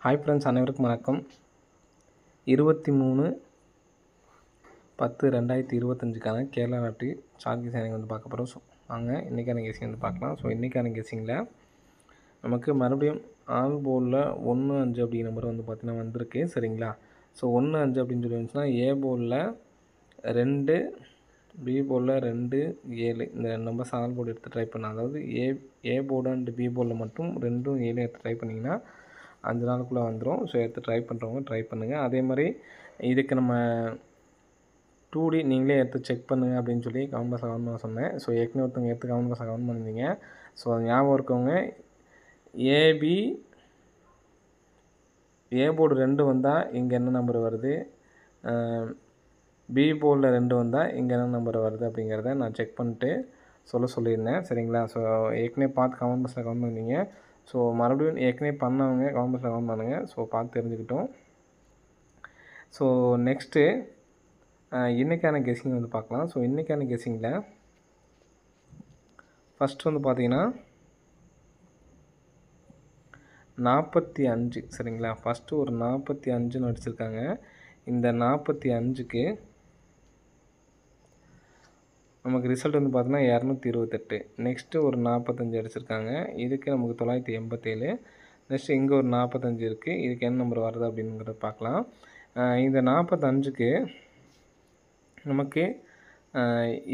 Hi friends, அனைவருக்கும் வணக்கம். 23/10/2025க்கான கேரளா நாட்டு சார்ட் கெஸிங் வந்து பார்க்க போகிறோம். ஸோ வாங்க இன்றைக்கான கெஸிங் வந்து பார்க்கலாம். ஸோ இன்றைக்கான கெஸிங்கில் நமக்கு மறுபடியும் ஆல் போர்டில் 1-5 அப்படிங்கிற நம்பர் வந்து பார்த்திங்கன்னா வந்திருக்கு. சரிங்களா? ஸோ 1-5 அப்படின்னு சொல்லி வந்துச்சுன்னா ஏ போர்டில் 2, பி போர்டில் 2, 7 இந்த 2 நம்பர்ஸ் ஆல் போர்டு எடுத்து ட்ரை பண்ணலாம். அதாவது ஏ போர்டு அண்ட் பி போர்டில் மட்டும் 2, 7 எடுத்து ட்ரை பண்ணிங்கன்னா 5 நாளுக்குள்ளே வந்துடும். ஸோ எடுத்து ட்ரை பண்ணுறவங்க ட்ரை பண்ணுங்கள். அதே மாதிரி இதுக்கு நம்ம 2D நீங்களே எடுத்து செக் பண்ணுங்கள் அப்படின்னு சொல்லி கமெண்ட் பாக்ஸில் கமெண்ட் பண்ண சொன்னேன். ஸோ ஏற்கனவே ஒருத்தவங்க எடுத்து கமெண்ட் பாக்ஸில் கமெண்ட் பண்ணியிருந்தீங்க. ஸோ அது ஞாபகம் இருக்கவங்க ஏ போர்டு 2 வந்தால் இங்கே என்ன நம்பர் வருது, பி போர்டில் 2 வந்தால் இங்கே என்ன நம்பர் வருது அப்படிங்கிறத நான் செக் பண்ணிட்டு சொல்லியிருந்தேன். சரிங்களா? ஸோ ஏற்கனவே பார்த்து கமெண்ட் பாக்ஸில் கமெண்ட் பண்ணிங்க. ஸோ மறுபடியும் ஏற்கனவே பண்ணவங்க கமெண்ட் பாக்ஸில் கமெண்ட் பண்ணுங்கள். ஸோ பார்த்து தெரிஞ்சுக்கிட்டோம். ஸோ நெக்ஸ்ட்டு இன்றைக்கான கெஸிங் வந்து பார்க்கலாம். ஸோ இன்றைக்கான கெஸிங்கில் ஃபஸ்ட்டு வந்து பார்த்தீங்கன்னா 45. சரிங்களா? ஃபஸ்ட்டு ஒரு 45ன்னு அடிச்சிருக்காங்க. இந்த 45க்கு நமக்கு ரிசல்ட் வந்து பார்த்தீங்கன்னா 228. நெக்ஸ்ட்டு ஒரு 45 அடிச்சிருக்காங்க. இதுக்கு நமக்கு 987. நெக்ஸ்ட்டு இங்கே ஒரு 45 இருக்குது. இதுக்கு என்ன நம்பர் வருது அப்படிங்கிறத பார்க்கலாம். இந்த 45க்கு நமக்கு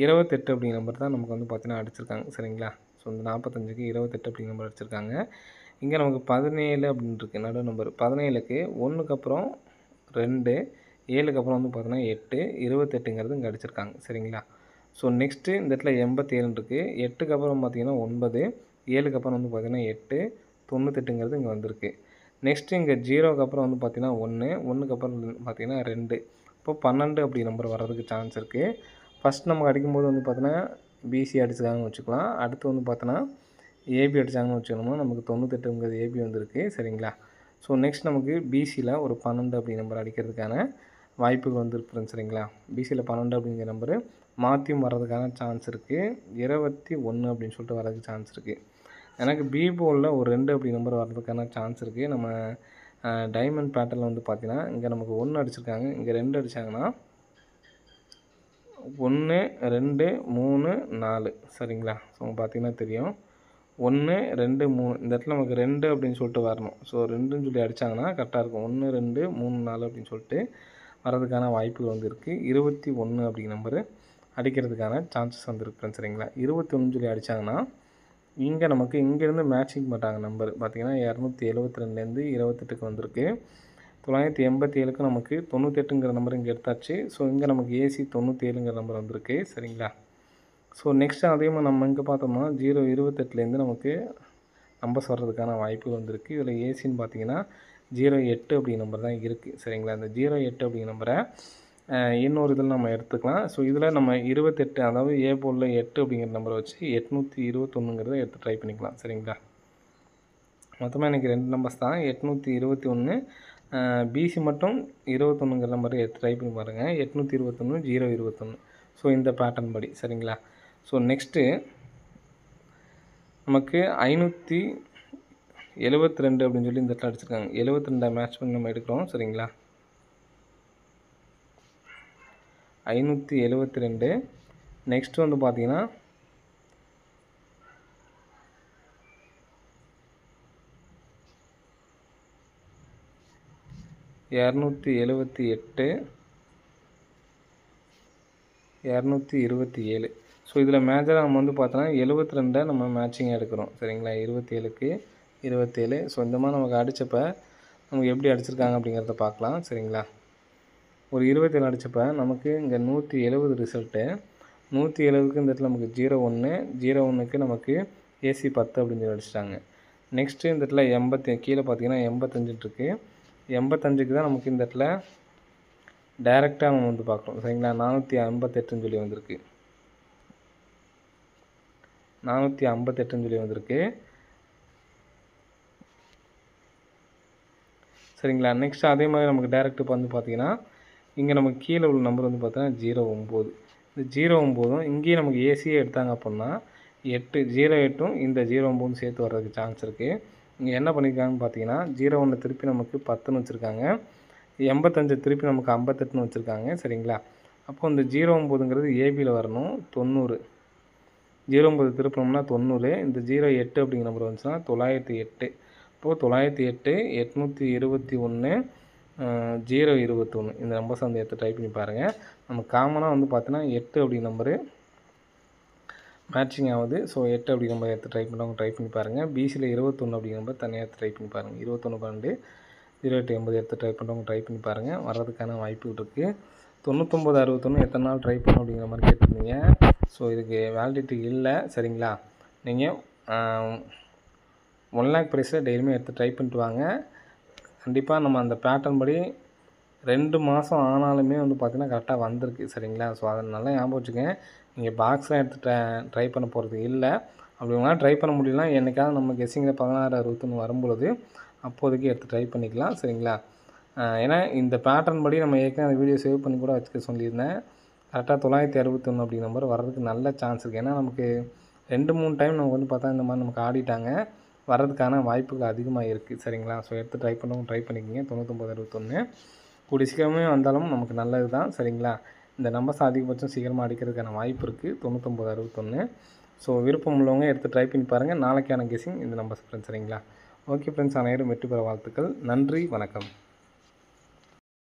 28 அப்படிங்கிற நம்பர் தான் நமக்கு வந்து பார்த்தீங்கன்னா அடிச்சிருக்காங்க. சரிங்களா? ஸோ இந்த 45க்கு 28 அப்படிங்கிற நம்பர் அடிச்சிருக்காங்க. இங்கே நமக்கு 17 அப்படின்னு இருக்குது நடு நம்பர். 17க்கு 1க்கு அப்புறம் 2, 7க்கு அப்புறம் வந்து பார்த்தீங்கன்னா 8, 28ங்கிறது இங்கே அடிச்சிருக்காங்க. சரிங்களா? ஸோ நெக்ஸ்ட்டு இந்த இடத்துல 87 இருக்குது. 8க்கு அப்புறம் பார்த்திங்கன்னா 9, 7க்கு அப்புறம் வந்து பார்த்திங்கன்னா 8, 98ங்கிறது இங்கே வந்திருக்கு. நெக்ஸ்ட்டு இங்கே 0க்கு அப்புறம் வந்து பார்த்திங்கன்னா 1, 1க்கு அப்புறம் பார்த்திங்கன்னா 2. இப்போ 12 அப்படி நம்பர் வர்றதுக்கு சான்ஸ் இருக்குது. ஃபஸ்ட் நமக்கு அடிக்கும்போது வந்து பார்த்தீங்கன்னா பிசி அடிச்சிருக்காங்கன்னு வச்சுக்கலாம். அடுத்து வந்து பார்த்தோன்னா ஏபி அடித்தாங்கன்னு வச்சுக்கணும்னா நமக்கு 98ங்கிறது ஏபி வந்திருக்கு. சரிங்களா? ஸோ நெக்ஸ்ட் நமக்கு பிசியில் ஒரு 12 அப்படி நம்பர் அடிக்கிறதுக்கான வாய்ப்புகள் வந்து இருக்குது. சரிங்களா? பிசியில் 12 அப்படிங்கிற நம்பரு மாற்றியும் வர்றதுக்கான சான்ஸ் இருக்குது. 21 அப்படின்னு சொல்லிட்டு வர்றதுக்கு சான்ஸ் இருக்குது. எனக்கு பி போர்டில் ஒரு 2 அப்படி நம்பர் வர்றதுக்கான சான்ஸ் இருக்குது. நம்ம டைமண்ட் பேட்டர்னில் வந்து பார்த்திங்கன்னா இங்கே நமக்கு 1 அடிச்சிருக்காங்க. இங்கே 2 அடித்தாங்கன்னா 1, 2, 3, 4. சரிங்களா? ஸோ பார்த்திங்கன்னா தெரியும் 1, 2, 3 இந்த இடத்துல நமக்கு 2 அப்படின்னு சொல்லிட்டு வரணும். ஸோ 2ன்னு சொல்லி அடித்தாங்கன்னா கரெக்டாக இருக்கும். 1, 2, 3, 4 அப்படின்னு சொல்லிட்டு வரதுக்கான வாய்ப்புகள் வந்து இருக்குது. 21 அப்படிங்கிற நம்பரு அடிக்கிறதுக்கான சான்சஸ் வந்துருக்கு. சரிங்களா? 21 சொல்லி அடித்தாங்கன்னா இங்கே நமக்கு இங்கேருந்து மேட்சிங் மாட்டாங்க நம்பர் பார்த்திங்கன்னா 272லேருந்து 28க்கு வந்திருக்கு. 987க்கு நமக்கு 98ங்கிற நம்பர் இங்கே எடுத்தாச்சு. ஸோ இங்கே நமக்கு ஏசி 97ங்கிற நம்பர் வந்திருக்கு. சரிங்களா? ஸோ நெக்ஸ்ட்டு அதே மாதிரி நம்ம இங்கே பார்த்தோம்னா 028லேருந்து நமக்கு நம்பர்ஸ் வர்றதுக்கான வாய்ப்பு வந்திருக்கு. இதில் ஏசின்னு பார்த்தீங்கன்னா 08 அப்படிங்கிற நம்பர் தான் இருக்குது. சரிங்களா? இந்த 08 அப்படிங்கிற நம்பரை இன்னொரு இதில் நம்ம எடுத்துக்கலாம். ஸோ இதில் நம்ம 28 அதாவது ஏ போர்டில் 8 அப்படிங்கிற நம்பரை வச்சு 821ங்கிறத எடுத்து ட்ரை பண்ணிக்கலாம். சரிங்களா? மொத்தமாக எனக்கு 2 நம்பர்ஸ் தான் 821. பிசி மட்டும் 21ங்கிற நம்பரை எடுத்து ட்ரை பண்ணி பாருங்கள். 821, 021. ஸோ இந்த பேட்டர்ன் படி. சரிங்களா? ஸோ நெக்ஸ்ட்டு நமக்கு 572 அப்படின்னு சொல்லி இந்த இடத்துல அடிச்சிருக்காங்க. 72 மேட்ச் பண்ணி நம்ம எடுக்கிறோம். சரிங்களா? 572. நெக்ஸ்ட்டு வந்து பார்த்தீங்கன்னா 278, 227. ஸோ இதில் மேஜராக நம்ம வந்து பார்த்தோன்னா 72 நம்ம மேட்சிங்காக எடுக்கிறோம். சரிங்களா? 27க்கு 27. ஸோ இந்த மாதிரி நமக்கு அடித்தப்ப நமக்கு எப்படி அடிச்சிருக்காங்க அப்படிங்கிறத பார்க்கலாம். சரிங்களா? ஒரு 27 அடித்தப்ப நமக்கு இங்கே 170 ரிசல்ட்டு. 170க்கு இந்த இடத்துல நமக்கு 01, 01க்கு நமக்கு ஏசி 10 அப்படின்னு சொல்லி அடிச்சிட்டாங்க. நெக்ஸ்ட்டு இந்த இடத்துல 80 கீழே பார்த்தீங்கன்னா 85 இருக்குது. 85க்கு தான் நமக்கு இந்த இடத்துல டைரெக்டாக நம்ம வந்து பார்க்குறோம். சரிங்களா? 458ன்னு சொல்லி வந்திருக்கு. 458ன்னு சொல்லி வந்திருக்கு. சரிங்களா? நெக்ஸ்ட் அதே மாதிரி நமக்கு டைரெக்ட் வந்து பார்த்தீங்கன்னா இங்கே நமக்கு கீழே உள்ள நம்பர் வந்து பார்த்தீங்கன்னா 09. இந்த 09ம் இங்கேயும் நமக்கு ஏசியே எடுத்தாங்க அப்படின்னா 8, 08ம் இந்த 09 சேர்த்து வர்றதுக்கு சான்ஸ் இருக்குது. இங்கே என்ன பண்ணியிருக்காங்கன்னு பார்த்தீங்கன்னா 01 திருப்பி நமக்கு 10ன்னு வச்சுருக்காங்க. 85 திருப்பி நமக்கு 58ன்னு வச்சுருக்காங்க. சரிங்களா? அப்போ இந்த 09ங்கிறது ஏபியில் வரணும். 90 09 திருப்பினோம்னா 90. இந்த 08 அப்படிங்கிற நம்பர் வந்துச்சுன்னா 908. இப்போது 908 821 021 இந்த நம்பர்ஸ் வந்து எடுத்து ட்ரை பண்ணி பாருங்கள். நம்ம காமனாக வந்து பார்த்தீங்கன்னா 8 அப்படி நம்பரு மேட்சிங் ஆகுது. ஸோ 8 அப்படி நம்பர் எடுத்து ட்ரை பண்ணுறவங்க ட்ரை பண்ணி பாருங்கள். பிசியில் 21 அப்படி நம்பர் தனியாக எடுத்து ட்ரை பண்ணி பாருங்கள். 21 12 08 80 எடுத்து ட்ரை பண்ணுறவங்க ட்ரை பண்ணி பாருங்கள். வர்றதுக்கான வாய்ப்புகள் இருக்குது. 99 61 எத்தனை நாள் ட்ரை பண்ணணும் அப்படிங்கிற மாதிரி கேட்டிருந்தீங்க. ஸோ இதுக்கு வேலிடிட்டி இல்லை. சரிங்களா? நீங்கள் 1 லேக் ப்ரைஸில் டெய்லியுமே எடுத்து ட்ரை பண்ணிட்டு வாங்க. கண்டிப்பாக நம்ம அந்த பேட்டர்ன் படி 2 மாதம் ஆனாலுமே வந்து பார்த்திங்கன்னா கரெக்டாக வந்திருக்கு. சரிங்களா? ஸோ அதை நல்லா ஞாபகம் வச்சுக்கங்க. நீங்கள் பாக்ஸ்லாம் எடுத்து ட்ரை பண்ண போகிறது இல்லை. அப்படி உங்களால் ட்ரை பண்ண முடியலனா என்றைக்காவது நம்ம கெஸ்ஸிங்கில் 16 61 வரும்பொழுது அப்போதைக்கு எடுத்து ட்ரை பண்ணிக்கலாம். சரிங்களா? ஏன்னா இந்த பேட்டர்ன் படி நம்ம ஏற்கனவே அந்த வீடியோ சேவ் பண்ணி கூட வச்சுக்க சொல்லியிருந்தேன். கரெக்டாக 961 அப்படிங்கிற நம்பர் வர்றதுக்கு நல்ல சான்ஸ் இருக்குது. ஏன்னா நமக்கு 2-3 டைம் நமக்கு வந்து பார்த்தா இந்த மாதிரி நமக்கு ஆடிட்டாங்க. வர்றதுக்கான வாய்ப்புகள் அதிகமாக இருக்குது. சரிங்களா? ஸோ எடுத்து ட்ரை பண்ணவும் ட்ரை பண்ணிக்கிங்க. 99 61 கூடிய சீக்கிரமே வந்தாலும் நமக்கு நல்லது தான். சரிங்களா? இந்த நம்பர்ஸ் அதிகபட்சம் சீக்கிரமாக அடிக்கிறதுக்கான வாய்ப்பு இருக்குது. 99 61. ஸோ விருப்பம் உள்ளவங்க எடுத்து ட்ரை பண்ணி பாருங்கள். நாளைக்கான கெஸ்ஸிங் இந்த நம்பர்ஸ் ஃப்ரெண்ட்ஸ். சரிங்களா? ஓகே ஃப்ரெண்ட்ஸ், அனைவரும் வெற்றி பெற வாழ்த்துக்கள். நன்றி, வணக்கம்.